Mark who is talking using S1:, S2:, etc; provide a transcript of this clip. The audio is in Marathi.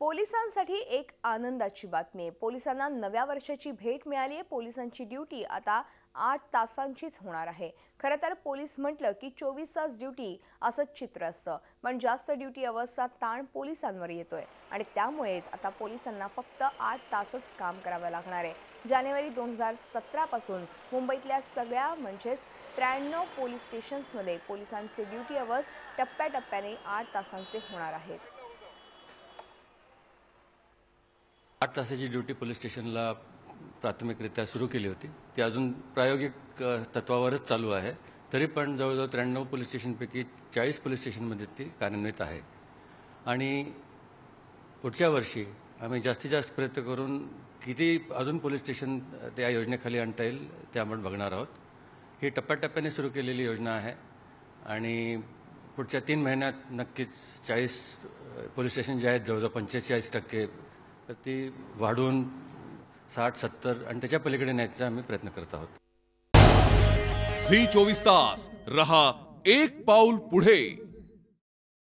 S1: पोलिसांसाठी एक आनंदाची बातमी आहे। पोलिसांना नव्या वर्षाची भेट मिळाली आहे। पोलिसांची ड्युटी आता 8 तासांचीच होणार आहे। खरं तर पोलीस म्हटलं की 24 तास ड्युटी असंच चित्र असतं, पण जास्त ड्युटी अवस्था ताण पोलिसांवर येतोय आणि त्यामुळेच आता पोलिसांना फक्त 8 तासच काम करावं लागणार आहे। जानेवारी 2017 पासून मुंबईतल्या सगळ्या म्हणजेच 93 पोलीस स्टेशन्समध्ये पोलिसांचे ड्युटी अवर्स टप्प्याटप्प्याने 8 तासांचे होणार आहेत।
S2: 8 तासाची ड्युटी पोलीस स्टेशनला प्राथमिकरित्या सुरू केली होती। ती अजून प्रायोगिक तत्वावरच चालू आहे। तरी पण जवळजवळ 93 पोलीस स्टेशनपैकी 40 पोलीस स्टेशनमध्ये ती कार्यान्वित आहे आणि पुढच्या वर्षी आम्ही जास्तीत जास्त प्रयत्न करून किती अजून पोलीस स्टेशन त्या योजनेखाली आणता येईल ते आपण बघणार आहोत। ही टप्प्याटप्प्याने सुरू केलेली योजना आहे आणि पुढच्या 3 महिन्यात नक्कीच 40 पोलीस स्टेशन जे आहेत जवळजवळ 45% तर ती वाढून 60-70 आणि त्याच्या पलीकडे न्यायचा आम्ही प्रयत्न करत आहोत।
S3: झी 24 तास रहा एक पाऊल पुढे।